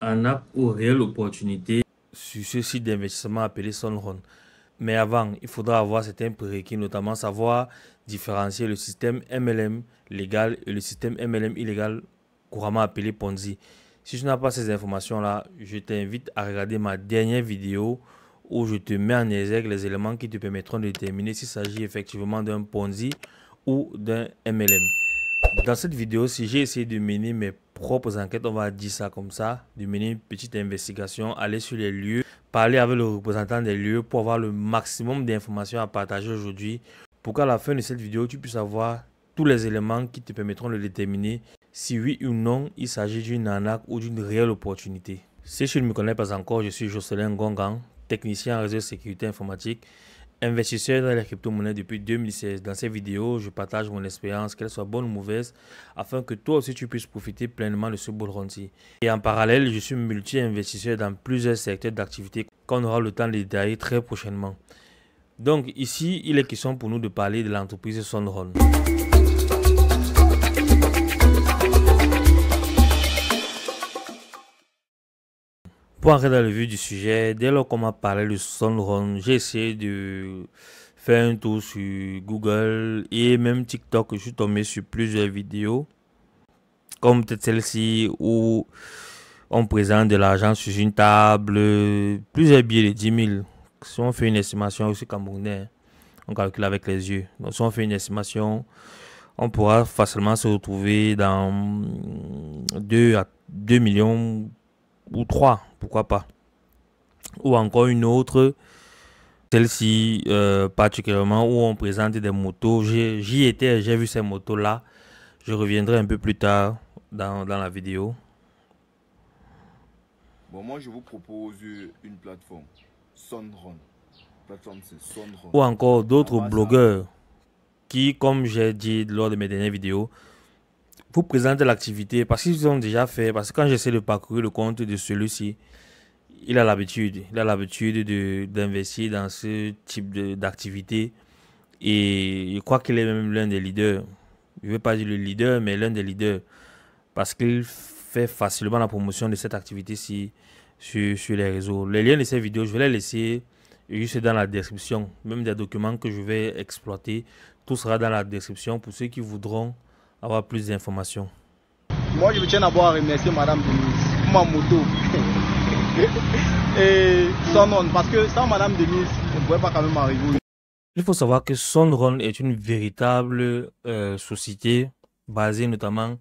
En app ou réelle opportunité sur ce site d'investissement appelé Sunrun. Mais avant, il faudra avoir certains prérequis, notamment savoir différencier le système MLM légal et le système MLM illégal, couramment appelé Ponzi. Si tu n'as pas ces informations-là, je t'invite à regarder ma dernière vidéo où je te mets en exergue les éléments qui te permettront de déterminer s'il s'agit effectivement d'un Ponzi ou d'un MLM. Dans cette vidéo-ci, j'ai essayé de mener mes propres enquêtes, on va dire ça comme ça, de mener une petite investigation, aller sur les lieux, parler avec le représentant des lieux pour avoir le maximum d'informations à partager aujourd'hui, pour qu'à la fin de cette vidéo, tu puisses avoir tous les éléments qui te permettront de déterminer si oui ou non il s'agit d'une arnaque ou d'une réelle opportunité. Si tu ne me connais pas encore, je suis Jocelyn Gongan, technicien en réseau de sécurité informatique, investisseur dans les crypto-monnaies depuis 2016. Dans ces vidéos, je partage mon expérience, qu'elle soit bonne ou mauvaise, afin que toi aussi tu puisses profiter pleinement de ce bull run-ci. Et en parallèle, je suis multi-investisseur dans plusieurs secteurs d'activité qu'on aura le temps de détailler très prochainement. Donc ici, il est question pour nous de parler de l'entreprise Sunrun. Pour entrer dans le vif du sujet, dès lors qu'on m'a parlé de Sunrun, j'ai essayé de faire un tour sur Google et même TikTok. Je suis tombé sur plusieurs vidéos, comme peut-être celle-ci où on présente de l'argent sur une table, plusieurs billets de 10 000. Si on fait une estimation, aussi camerounais, on calcule avec les yeux. Donc si on fait une estimation, on pourra facilement se retrouver dans 2 millions ou 3, pourquoi pas. Ou encore une autre, celle-ci particulièrement où on présente des motos. J'y étais, j'ai vu ces motos-là. Je reviendrai un peu plus tard dans la vidéo. Bon, moi, je vous propose une plateforme, Sunrun. Plateforme, c'est Sunrun. Ou encore d'autres blogueurs qui, comme j'ai dit lors de mes dernières vidéos, vous présentent l'activité parce qu'ils ont déjà fait. Parce que quand j'essaie de parcourir le compte de celui-ci, il a l'habitude d'investir dans ce type d'activité. Et je crois qu'il est même l'un des leaders. Je ne vais pas dire le leader, mais l'un des leaders. Parce qu'il fait facilement la promotion de cette activité-ci sur les réseaux. Les liens de ces vidéos, je vais les laisser juste dans la description. Même des documents que je vais exploiter, tout sera dans la description pour ceux qui voudront avoir plus d'informations. Moi, je tiens d'abord à remercier Madame Denise pour ma moto et son nom, parce que sans Madame Denise, on ne pouvait pas quand même arriver. Il faut savoir que Sunrun est une véritable société basée notamment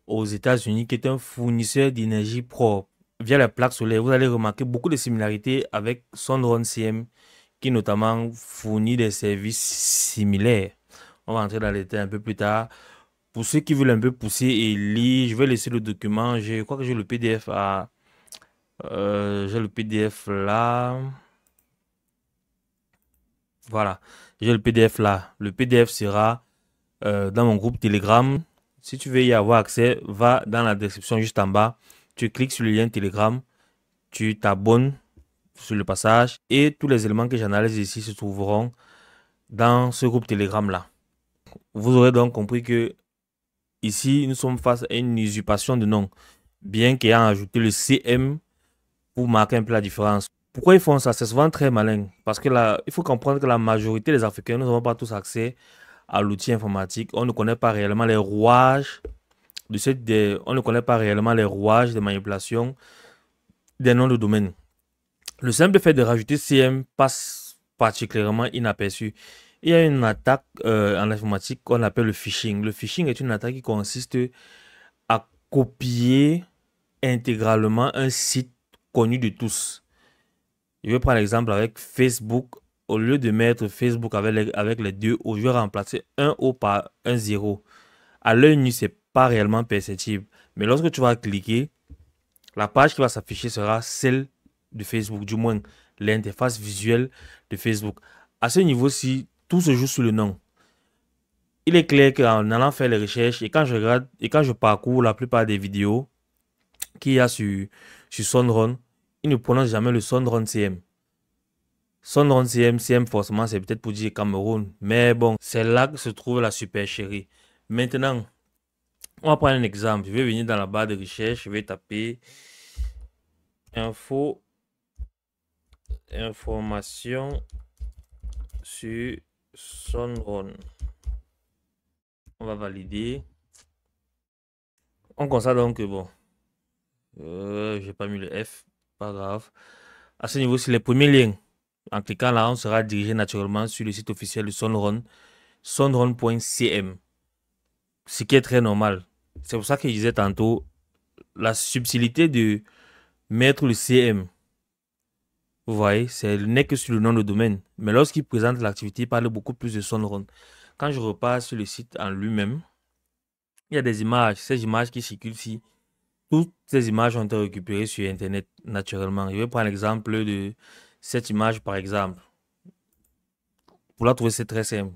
aux États-Unis qui est un fournisseur d'énergie propre via la plaque solaire. Vous allez remarquer beaucoup de similarités avec Sunrun CM qui notamment fournit des services similaires. On va entrer dans les détails un peu plus tard. Pour ceux qui veulent un peu pousser et lire, je vais laisser le document. Je crois que j'ai le PDF à... j'ai le PDF là. Voilà. J'ai le PDF là. Le PDF sera dans mon groupe Telegram. Si tu veux y avoir accès, va dans la description juste en bas. Tu cliques sur le lien Telegram. Tu t'abonnes sur le passage. Et tous les éléments que j'analyse ici se trouveront dans ce groupe Telegram là. Vous aurez donc compris que ici, nous sommes face à une usurpation de nom. Bien qu'ayant ajouté le CM pour marquer un peu la différence. Pourquoi ils font ça? C'est souvent très malin. Parce que là, il faut comprendre que la majorité des Africains, nous n'avons pas tous accès à l'outil informatique. On ne connaît pas réellement les rouages on ne connaît pas réellement les rouages de manipulation des noms de domaine. Le simple fait de rajouter CM passe particulièrement inaperçu. Il y a une attaque en informatique qu'on appelle le phishing. Le phishing est une attaque qui consiste à copier intégralement un site connu de tous. Je vais prendre l'exemple avec Facebook. Au lieu de mettre Facebook avec les deux O, je vais remplacer un O par un 0. À l'œil nu, ce n'est pas réellement perceptible. Mais lorsque tu vas cliquer, la page qui va s'afficher sera celle de Facebook, du moins l'interface visuelle de Facebook. À ce niveau-ci, tout se joue sur le nom. Il est clair qu'en allant faire les recherches et quand je regarde et quand je parcours la plupart des vidéos qu'il y a sur Sunrun, il ne prononce jamais le Sunrun CM. Sunrun CM forcément, c'est peut-être pour dire Cameroun. Mais bon, c'est là que se trouve la supercherie. Maintenant, on va prendre un exemple. Je vais venir dans la barre de recherche, je vais taper Information sur Sunrun. On va valider. On constate donc que bon, j'ai pas mis le F, pas grave. À ce niveau, c'est les premiers liens. En cliquant là, on sera dirigé naturellement sur le site officiel de Sunrun, sunrun.cm. Ce qui est très normal. C'est pour ça que je disais tantôt, la subtilité de mettre le CM. Vous voyez, c'est n'est que sur le nom de domaine. Mais lorsqu'il présente l'activité, il parle beaucoup plus de Sunrun. Quand je repars sur le site en lui-même, il y a des images. Ces images qui circulent ici, toutes ces images ont été récupérées sur Internet naturellement. Je vais prendre l'exemple de cette image, par exemple. Pour la trouver, c'est très simple.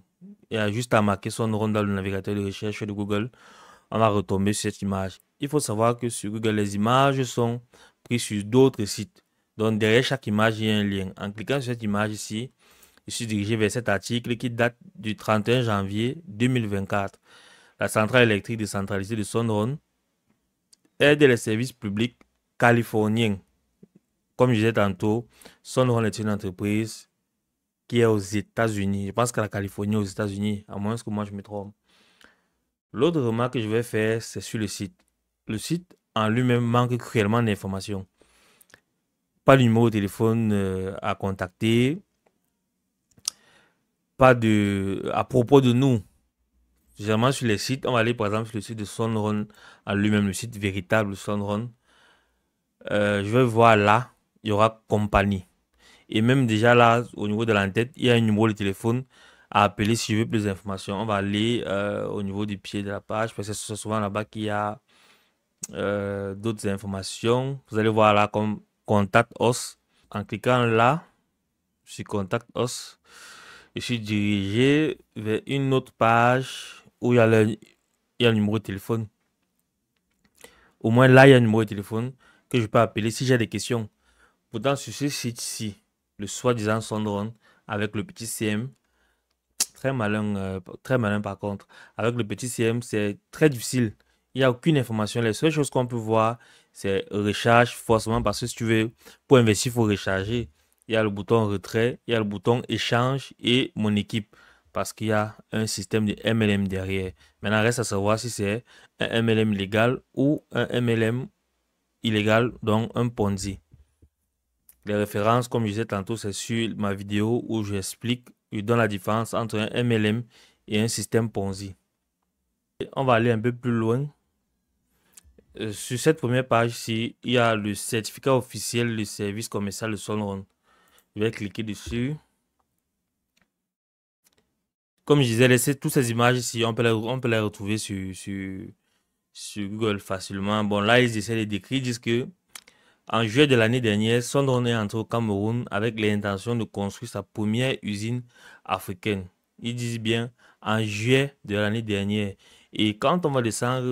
Il y a juste à marquer Sunrun dans le navigateur de recherche de Google. On va retomber sur cette image. Il faut savoir que sur Google, les images sont prises sur d'autres sites. Donc, derrière chaque image, il y a un lien. En cliquant sur cette image ici, je suis dirigé vers cet article qui date du 31 janvier 2024. La centrale électrique décentralisée de Sunrun aide les services publics californiens. Comme je disais tantôt, Sunrun est une entreprise qui est aux États-Unis. Je pense que la Californie est aux États-Unis, à moins que moi je me trompe. L'autre remarque que je vais faire, c'est sur le site. Le site en lui-même manque cruellement d'informations. Pas de numéro de téléphone à contacter. Pas de... À propos de nous. Généralement sur les sites, on va aller par exemple sur le site de Sunrun en lui-même, le site véritable de Sunrun. Je vais voir là, il y aura compagnie. Et même déjà là, au niveau de l'entête, il y a un numéro de téléphone à appeler si je veux plus d'informations. On va aller au niveau du pied de la page, parce que c'est souvent là-bas qu'il y a d'autres informations. Vous allez voir là comme Contact Us. En cliquant là, sur Contact Us, je suis dirigé vers une autre page où il y a le numéro de téléphone. Au moins là, il y a un numéro de téléphone que je peux appeler si j'ai des questions. Pourtant, sur ce site-ci, le soi-disant Sunrun, avec le petit CM, très malin par contre. Avec le petit CM, c'est très difficile. Il n'y a aucune information. Les seules choses qu'on peut voir, c'est recharge, forcément, parce que si tu veux, pour investir, il faut recharger. Il y a le bouton retrait, il y a le bouton échange et mon équipe, parce qu'il y a un système de MLM derrière. Maintenant, reste à savoir si c'est un MLM légal ou un MLM illégal, donc un Ponzi. Les références, comme je disais tantôt, c'est sur ma vidéo où j'explique, je donne la différence entre un MLM et un système Ponzi. On va aller un peu plus loin. Sur cette première page-ci, il y a le certificat officiel du service commercial de Sunrun. Je vais cliquer dessus. Comme je disais, toutes ces images ici, on peut les retrouver sur Google facilement. Bon, là, ils essaient de décrire, ils disent que en juillet de l'année dernière, Sunrun est entré au Cameroun avec l'intention de construire sa première usine africaine. Ils disent bien en juillet de l'année dernière. Et quand on va descendre,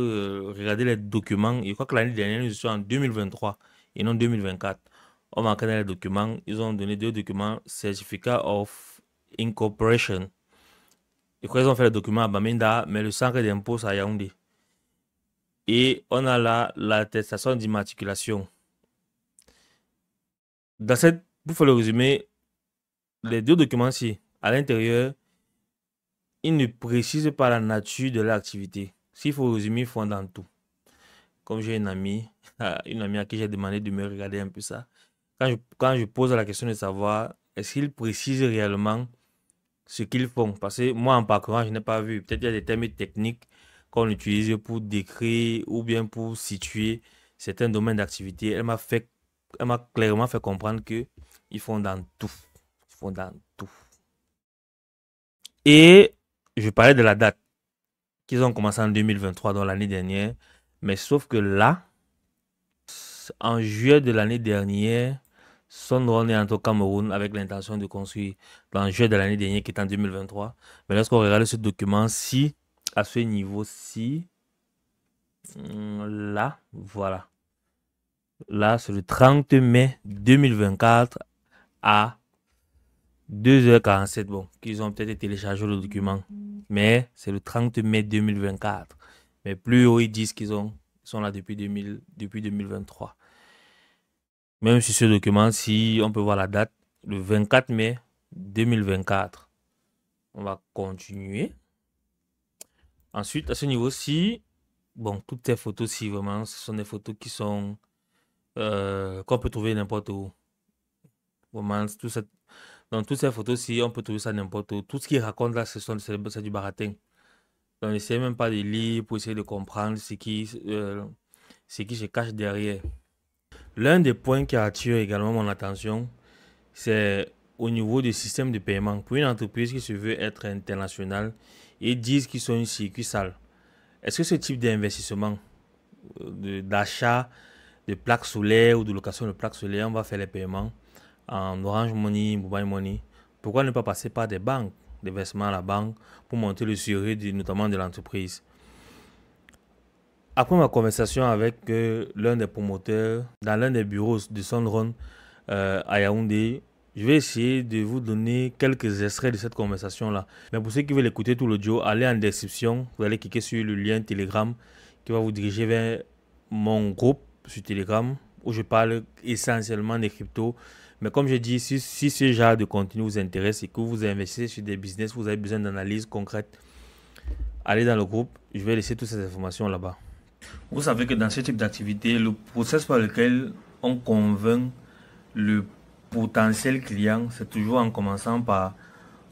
regarder les documents, je crois que l'année dernière, nous sommes en 2023 et non 2024. On va regarder les documents. Ils ont donné deux documents, Certificate of Incorporation. Je crois qu'ils ont fait le document à Bamenda, mais le centre d'impôt, c'est à Yaoundé. Et on a là l'attestation d'immatriculation. Pour faire le résumé, les deux documents-ci, à l'intérieur, ils ne précisent pas la nature de l'activité. S'il faut résumer, ils font dans tout. Comme j'ai une amie à qui j'ai demandé de me regarder un peu ça. Quand je pose la question de savoir, est-ce qu'ils précisent réellement ce qu'ils font? Parce que moi, en parcourant, je n'ai pas vu. Peut-être qu'il y a des termes techniques qu'on utilise pour décrire ou bien pour situer certains domaines d'activité. Elle m'a clairement fait comprendre que ils font dans tout. Ils font dans tout. Et je parlais de la date qu'ils ont commencé en 2023, dans l'année dernière. Mais sauf que là, en juillet de l'année dernière, Sunrun est entré au Cameroun avec l'intention de construire en juillet de l'année dernière, qui est en 2023. Mais lorsqu'on regarde ce document-ci, à ce niveau-ci, là, voilà. Là, c'est le 30 mai 2024 à 2h47. Bon, qu'ils ont peut-être téléchargé le document. Mais c'est le 30 mai 2024. Mais plus haut, ils disent qu'ils sont là depuis 2023. Même sur ce document, si on peut voir la date, le 24 mai 2024. On va continuer. Ensuite, à ce niveau-ci, bon, toutes ces photos-ci, vraiment, ce sont des photos qui sont qu'on peut trouver n'importe où. Vraiment, dans toutes ces photos-ci, on peut trouver ça n'importe où. Tout ce qu'ils racontent là, c'est du baratin. Donc, n'essayez même pas de lire pour essayer de comprendre ce qui se cache derrière. L'un des points qui attire également mon attention, c'est au niveau du système de paiement. Pour une entreprise qui se veut être internationale, ils disent qu'ils sont un circuit sale. Est-ce que ce type d'investissement, d'achat de plaques solaires ou de location de plaques solaires, on va faire les paiements en Orange Money, Mobile Money, pourquoi ne pas passer par des banques, des versements à la banque pour monter le suivi notamment de l'entreprise? Après ma conversation avec l'un des promoteurs dans l'un des bureaux de Sunrun à Yaoundé, je vais essayer de vous donner quelques extraits de cette conversation-là. Mais pour ceux qui veulent écouter tout l'audio, allez en description. Vous allez cliquer sur le lien Telegram qui va vous diriger vers mon groupe sur Telegram où je parle essentiellement des cryptos. Mais comme je dis, si ce genre de contenu vous intéresse et que vous investissez sur des business, vous avez besoin d'analyse concrète, allez dans le groupe. Je vais laisser toutes ces informations là-bas. Vous savez que dans ce type d'activité, le process par lequel on convainc le potentiel client, c'est toujours en commençant par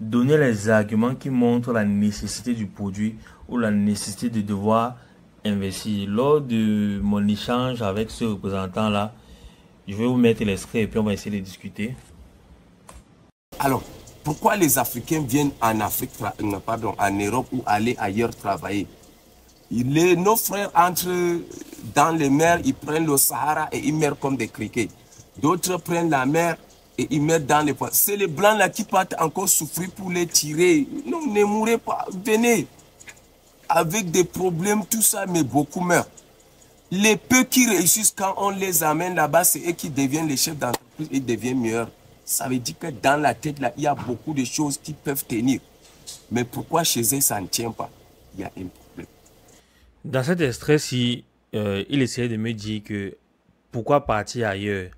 donner les arguments qui montrent la nécessité du produit ou la nécessité de devoir investir. Lors de mon échange avec ce représentant-là, je vais vous mettre l'extrait et puis on va essayer de discuter. Alors, pourquoi les Africains viennent en Afrique, en Europe ou aller ailleurs travailler? Nos frères entrent dans les mers, ils prennent le Sahara et ils meurent comme des criquets. D'autres prennent la mer et ils meurent dans les poissons. C'est les blancs là qui partent encore souffrir pour les tirer. Non, ne mourrez pas, venez. Avec des problèmes, tout ça, mais beaucoup meurent. Les peu qui réussissent quand on les amène là-bas, c'est eux qui deviennent les chefs d'entreprise et deviennent meilleurs. Ça veut dire que dans la tête là, il y a beaucoup de choses qui peuvent tenir. Mais pourquoi chez eux, ça ne tient pas? Il y a un problème. Dans cet extrait-ci, il essayait de me dire que pourquoi partir ailleurs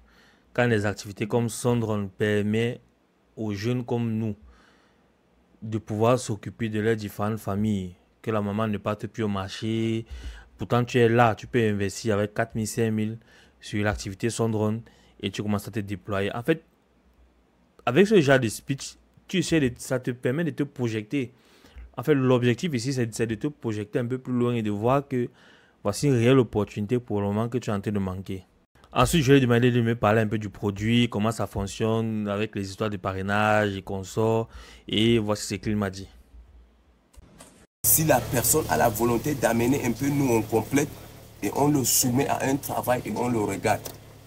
quand les activités comme Sunrun permettent aux jeunes comme nous de pouvoir s'occuper de leurs différentes familles, que la maman ne parte plus au marché. Pourtant, tu es là, tu peux investir avec 4 000, 5 000 sur l'activité Sunrun et tu commences à te déployer. En fait, avec ce genre de speech, ça te permet de te projeter. En fait, l'objectif ici, c'est de te projeter un peu plus loin et de voir que voici une réelle opportunité pour le moment que tu es en train de manquer. Ensuite, je lui ai demandé de me parler un peu du produit, comment ça fonctionne avec les histoires de parrainage et consorts. Et voici ce qu'il m'a dit. Si la personne a la volonté d'amener un peu, nous on complète et on le soumet à un travail et on le regarde.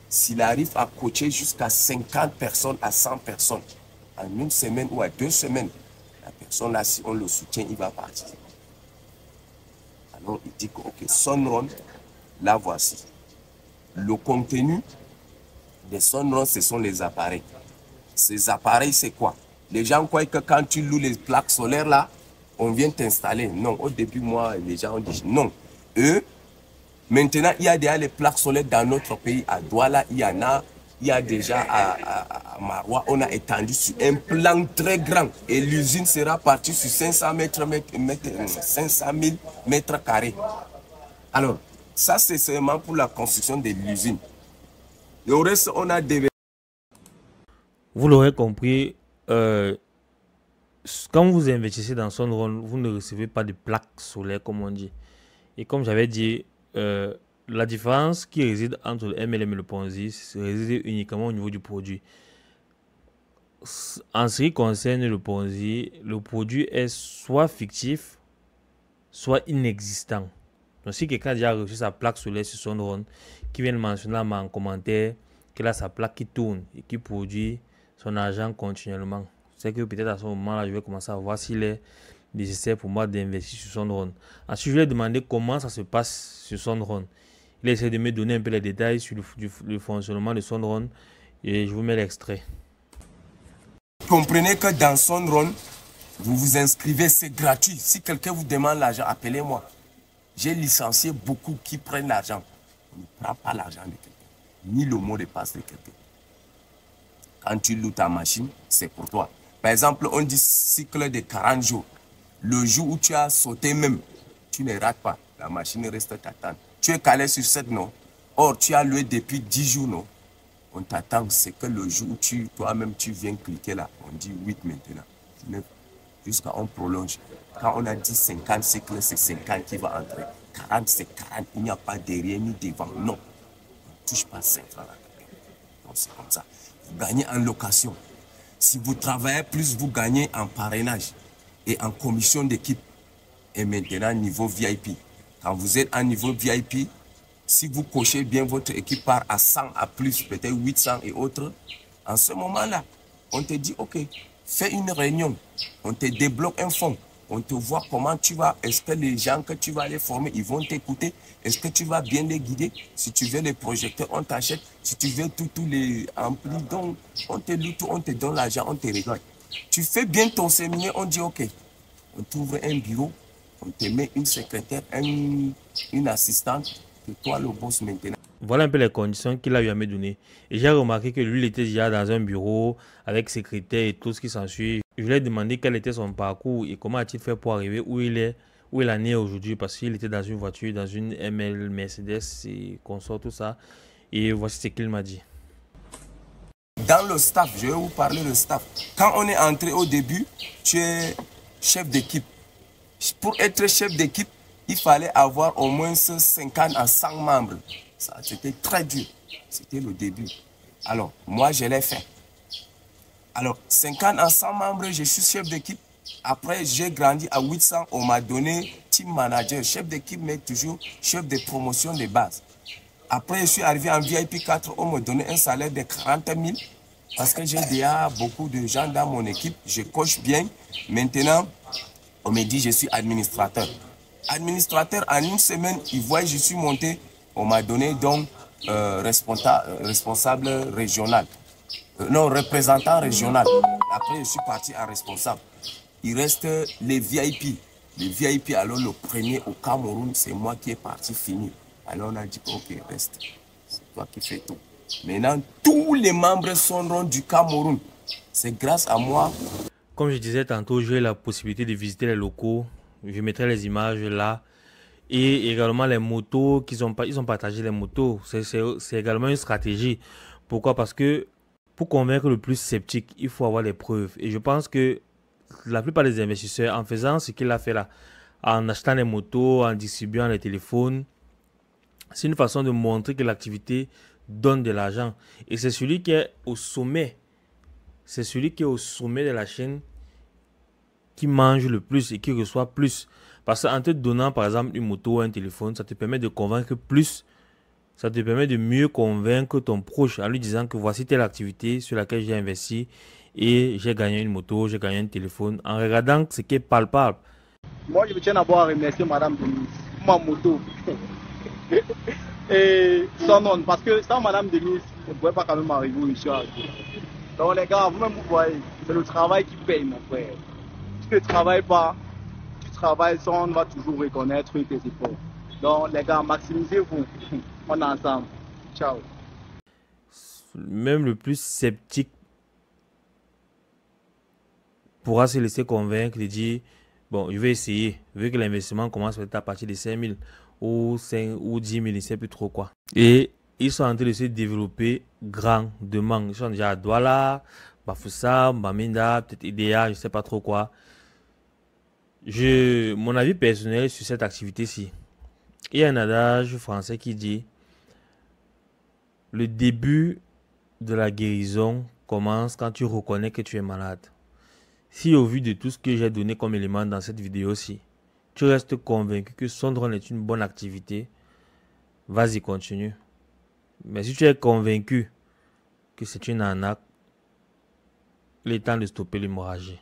S'il arrive à coacher jusqu'à 50 personnes à 100 personnes en une semaine ou à 2 semaines, la personne là, si on le soutient, il va partir. Alors il dit que ok, Sunrun, là voici. Le contenu des Sunrun, ce sont les appareils. Ces appareils, c'est quoi? Les gens croient que quand tu loues les plaques solaires là, on vient t'installer. Non, au début, moi, les gens ont dit non. Maintenant, il y a déjà les plaques solaires dans notre pays. À Douala, il y en a. Il y a déjà à Maroua, on a étendu sur un plan très grand. Et l'usine sera partie sur 500 000 mètres carrés. Alors, ça, c'est seulement pour la construction de l'usine. Le reste, on a des... Vous l'aurez compris, quand vous investissez dans Sunrun, vous ne recevez pas de plaques solaires, comme on dit. Et comme j'avais dit, la différence qui réside entre le MLM et le Ponzi réside uniquement au niveau du produit. En ce qui concerne le Ponzi, le produit est soit fictif, soit inexistant. Donc si quelqu'un a déjà reçu sa plaque solaire sur Sunrun, qui vient de mentionner en commentaire qu'il a sa plaque qui tourne et qui produit son argent continuellement, c'est que peut-être à ce moment-là, je vais commencer à voir s'il est nécessaire pour moi d'investir sur Sunrun. Ensuite, je lui ai demandé comment ça se passe sur Sunrun. Il essaie de me donner un peu les détails sur le fonctionnement de Sunrun et je vous mets l'extrait. Comprenez que dans Sunrun, vous vous inscrivez, c'est gratuit. Si quelqu'un vous demande l'argent, appelez-moi. J'ai licencié beaucoup qui prennent l'argent. On ne prend pas l'argent de quelqu'un. ni le mot de passe de quelqu'un. Quand tu loues ta machine, c'est pour toi. Par exemple, on dit cycle de 40 jours. Le jour où tu as sauté même, tu ne rates pas. La machine reste t'attendre. Tu es calé sur 7, non? Or, tu as loué depuis 10 jours, non? On t'attend, c'est que le jour où toi-même tu viens cliquer là, on dit 8 maintenant. 9, jusqu'à on prolonge. Quand on a dit 50 cycles, c'est 50 qui va entrer. 40, c'est 40. Il n'y a pas derrière ni devant. Non. On ne touche pas 5 francs. Donc, c'est comme ça. Vous gagnez en location. Si vous travaillez plus, vous gagnez en parrainage et en commission d'équipe. Et maintenant, niveau VIP. Quand vous êtes en niveau VIP, si vous cochez bien votre équipe part à 100 à plus, peut-être 800 et autres, en ce moment-là, on te dit, OK, fais une réunion, on te débloque un fonds, on te voit comment tu vas, est-ce que les gens que tu vas les former, ils vont t'écouter, est-ce que tu vas bien les guider, si tu veux les projecteurs, on t'achète, si tu veux tous les amplis, donc on te loue tout, on te donne l'argent, on te régale. Tu fais bien ton séminaire, on dit, OK, on t'ouvre un bureau, on te met une secrétaire, une assistante, et toi le boss maintenant. Voilà un peu les conditions qu'il a eu à me donner. Et j'ai remarqué que lui, il était déjà dans un bureau avec secrétaire et tout ce qui s'ensuit. Je lui ai demandé quel était son parcours et comment a-t-il fait pour arriver où il en est aujourd'hui. Parce qu'il était dans une voiture, dans une ML Mercedes et consort, tout ça. Et voici ce qu'il m'a dit. Dans le staff, je vais vous parler de staff. Quand on est entré au début, tu es chef d'équipe. Pour être chef d'équipe, il fallait avoir au moins 50 à 100 membres. Ça, c'était très dur. C'était le début. Alors, moi, je l'ai fait. Alors, 50 à 100 membres, je suis chef d'équipe. Après, j'ai grandi à 800. On m'a donné team manager. Chef d'équipe, mais toujours chef de promotion de base. Après, je suis arrivé en VIP 4. On m'a donné un salaire de 40 000. Parce que j'ai déjà beaucoup de gens dans mon équipe. Je coche bien. Maintenant, on me dit je suis administrateur. Administrateur, en une semaine, ils voient que je suis monté. On m'a donné donc responsable régional. Non, représentant régional. Après, je suis parti en responsable. Il reste les VIP. Les VIP, alors le premier au Cameroun, c'est moi qui est parti finir. Alors on a dit, OK, reste. C'est toi qui fais tout. Maintenant, tous les membres sont du Cameroun. C'est grâce à moi. Comme je disais tantôt, j'ai la possibilité de visiter les locaux. Je mettrai les images là. Et également les motos ils ont partagé les motos. C'est également une stratégie. Pourquoi? Parce que pour convaincre le plus sceptique, il faut avoir les preuves. Et je pense que la plupart des investisseurs, en faisant ce qu'il a fait là, en achetant les motos, en distribuant les téléphones, c'est une façon de montrer que l'activité donne de l'argent. Et c'est celui qui est au sommet. C'est celui qui est au sommet de la chaîne qui mange le plus et qui reçoit plus. Parce qu'en te donnant par exemple une moto ou un téléphone, ça te permet de convaincre plus. Ça te permet de mieux convaincre ton proche en lui disant que voici telle activité sur laquelle j'ai investi et j'ai gagné une moto, j'ai gagné un téléphone. En regardant ce qui est palpable. Moi, je tiens d'abord à remercier Madame Denise, ma moto et son nom. Parce que sans Madame Denise, on ne pouvait pas quand même arriver où je suis arrivé. Donc les gars, vous-même vous voyez, c'est le travail qui paye, mon frère. Si tu ne travailles pas, tu travailles sans, on va toujours reconnaître tes efforts. Donc les gars, maximisez-vous. On est ensemble. Ciao. Même le plus sceptique pourra se laisser convaincre de dire, bon, je vais essayer. Vu que l'investissement commence peut-être à partir de 5 000 ou 10 000, je ne sais plus trop quoi. Et ils sont en train de se développer grandement. Ils sont déjà à Douala, Bafoussa, Bamenda, peut-être IDEA, je ne sais pas trop quoi. Mon avis personnel sur cette activité-ci, il y a un adage français qui dit le début de la guérison commence quand tu reconnais que tu es malade. Si au vu de tout ce que j'ai donné comme élément dans cette vidéo-ci, tu restes convaincu que Sondron est une bonne activité, vas-y, continue. Mais si tu es convaincu que c'est une arnaque, il est temps de stopper l'hémorragie.